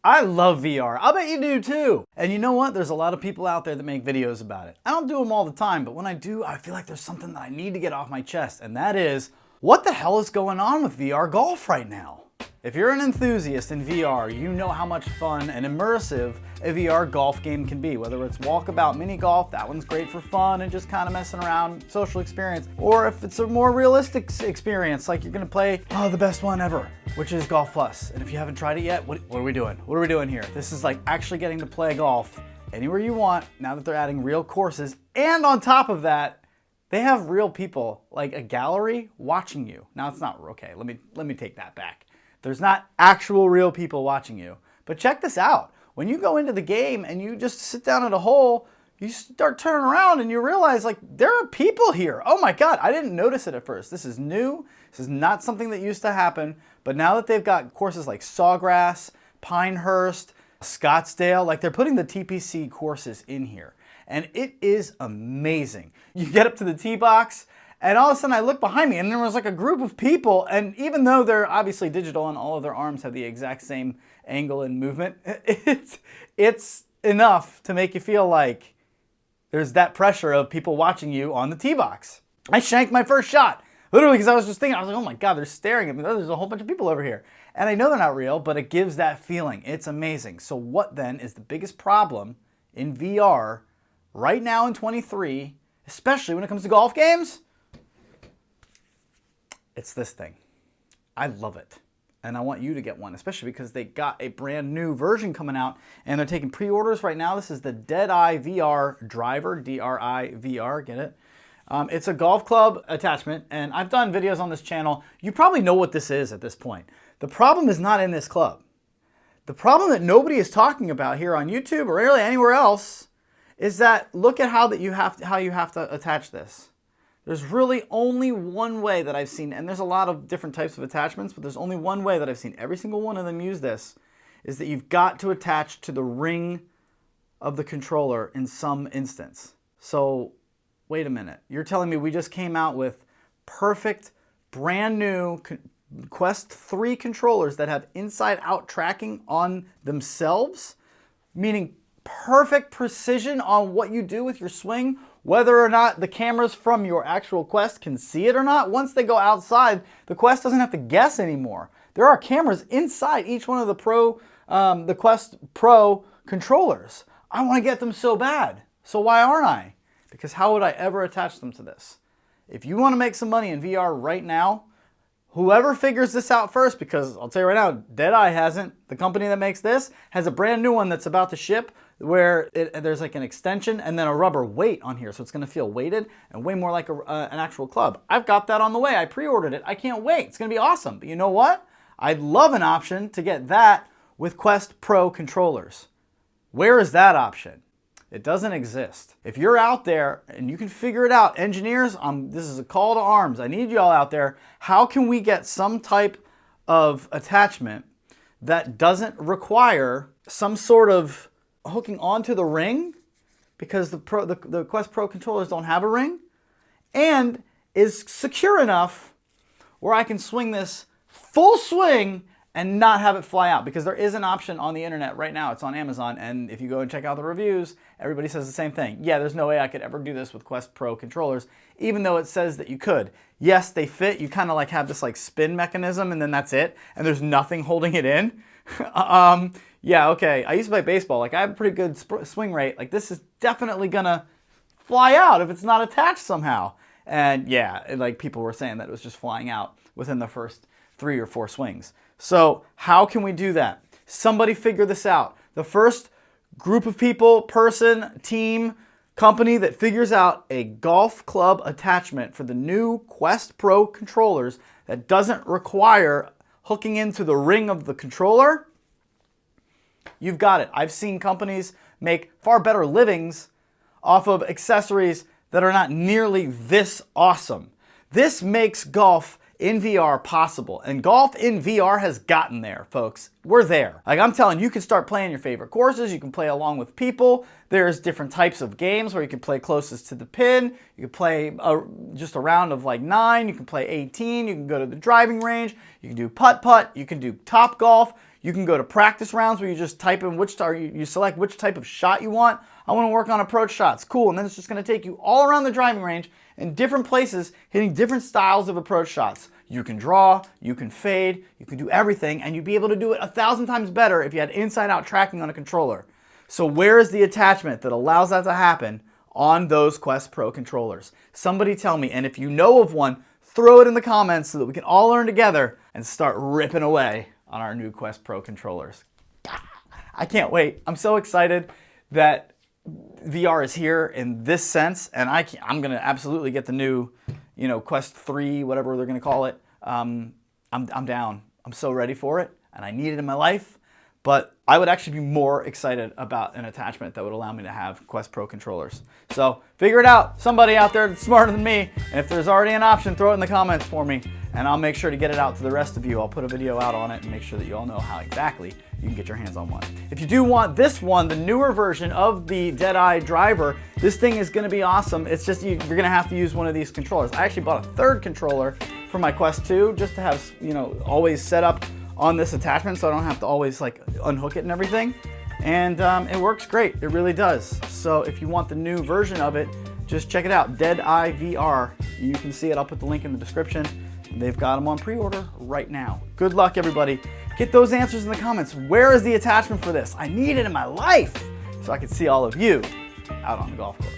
I love VR. I'll bet you do too. And you know what? There's a lot of people out there that make videos about it. I don't do them all the time, but when I do, I feel like there's something that I need to get off my chest, and that is, what the hell is going on with VR golf right now? If you're an enthusiast in VR, you know how much fun and immersive a VR golf game can be. Whether it's walkabout mini golf, that one's great for fun and just kind of messing around, social experience. Or if it's a more realistic experience, like you're gonna play the best one ever, which is Golf Plus. And if you haven't tried it yet, what are we doing? What are we doing here? This is like actually getting to play golf anywhere you want now that they're adding real courses. And on top of that, they have real people, like a gallery, watching you. Now it's not, okay, let me take that back. There's not actual real people watching you. But check this out. When you go into the game and you just sit down at a hole, you start turning around and you realize, like, there are people here. Oh my God, I didn't notice it at first. This is new. This is not something that used to happen. But now that they've got courses like Sawgrass, Pinehurst, Scottsdale, like they're putting the TPC courses in here. And it is amazing. You get up to the tee box, and all of a sudden I look behind me and there was like a group of people, and even though they're obviously digital and all of their arms have the exact same angle and movement, it's enough to make you feel like there's that pressure of people watching you on the tee box. I shanked my first shot, literally, because I was just thinking, I was like, oh my God, they're staring at me. There's a whole bunch of people over here. And I know they're not real, but it gives that feeling. It's amazing. So what then is the biggest problem in VR right now in 23, especially when it comes to golf games? It's this thing. I love it. And I want you to get one, especially because they got a brand new version coming out and they're taking pre-orders right now. This is the Deadeye VR Driver, D-R-I-V-R, get it? It's a golf club attachment, and I've done videos on this channel. You probably know what this is at this point. The problem is not in this club. The problem that nobody is talking about here on YouTube or really anywhere else is that look at how you have to attach this. There's really only one way that I've seen, and there's a lot of different types of attachments, but there's only one way that I've seen every single one of them use this, is that you've got to attach to the ring of the controller in some instance. So, wait a minute. You're telling me we just came out with perfect, brand new Quest 3 controllers that have inside-out tracking on themselves? Meaning perfect precision on what you do with your swing, whether or not the cameras from your actual Quest can see it or not. Once they go outside, the Quest doesn't have to guess anymore. There are cameras inside each one of the Quest Pro controllers. I want to get them so bad. So why aren't I? Because how would I ever attach them to this? If you want to make some money in VR right now, whoever figures this out first, because I'll tell you right now, Deadeye hasn't. The company that makes this has a brand new one that's about to ship where there's like an extension and then a rubber weight on here. So it's going to feel weighted and way more like an actual club. I've got that on the way. I pre-ordered it. I can't wait. It's going to be awesome. But you know what? I'd love an option to get that with Quest Pro controllers. Where is that option? It doesn't exist. If you're out there and you can figure it out, engineers, this is a call to arms. I need you all out there. How can we get some type of attachment that doesn't require some sort of hooking onto the ring, because the Quest Pro controllers don't have a ring, and is secure enough where I can swing this full swing and not have it fly out? Because there is an option on the internet right now. It's on Amazon, and if you go and check out the reviews, everybody says the same thing. Yeah, there's no way I could ever do this with Quest Pro controllers, even though it says that you could. Yes, they fit. You kind of like have this like spin mechanism, and then that's it, and there's nothing holding it in. Yeah, okay. I used to play baseball. Like, I have a pretty good swing rate. Like, this is definitely gonna fly out if it's not attached somehow. And yeah, like people were saying that it was just flying out within the first 3 or 4 swings. So how can we do that? Somebody figure this out. The first group of people, person, team, company that figures out a golf club attachment for the new Quest Pro controllers that doesn't require hooking into the ring of the controller, you've got it. I've seen companies make far better livings off of accessories that are not nearly this awesome. This makes golf in VR possible, and golf in VR has gotten there, folks. We're there. Like, I'm telling you, you can start playing your favorite courses. You can play along with people. There's different types of games where you can play closest to the pin. You can play just a round of like 9. You can play 18. You can go to the driving range. You can do putt-putt. You can do Top Golf. You can go to practice rounds where you just type in you select which type of shot you want. I want to work on approach shots. Cool. And then it's just going to take you all around the driving range in different places, hitting different styles of approach shots. You can draw, you can fade, you can do everything, and you'd be able to do it 1,000 times better if you had inside-out tracking on a controller. So where is the attachment that allows that to happen on those Quest Pro controllers? Somebody tell me, and if you know of one, throw it in the comments so that we can all learn together and start ripping away on our new Quest Pro controllers. I can't wait. I'm so excited that VR is here in this sense, and I'm going to absolutely get the new, Quest 3, whatever they're going to call it. I'm down. I'm so ready for it, and I need it in my life. But I would actually be more excited about an attachment that would allow me to have Quest Pro controllers. So figure it out. Somebody out there that's smarter than me. And if there's already an option, throw it in the comments for me. And I'll make sure to get it out to the rest of you. I'll put a video out on it and make sure that you all know how exactly you can get your hands on one. If you do want this one, the newer version of the Deadeye driver, this thing is going to be awesome. It's just you're going to have to use one of these controllers. I actually bought a third controller for my Quest 2 just to have, always set up on this attachment so I don't have to always unhook it and everything. And it works great. It really does. So if you want the new version of it, just check it out. Deadeye VR. You can see it. I'll put the link in the description. They've got them on pre-order right now. Good luck, everybody. Get those answers in the comments. Where is the attachment for this? I need it in my life so I can see all of you out on the golf course.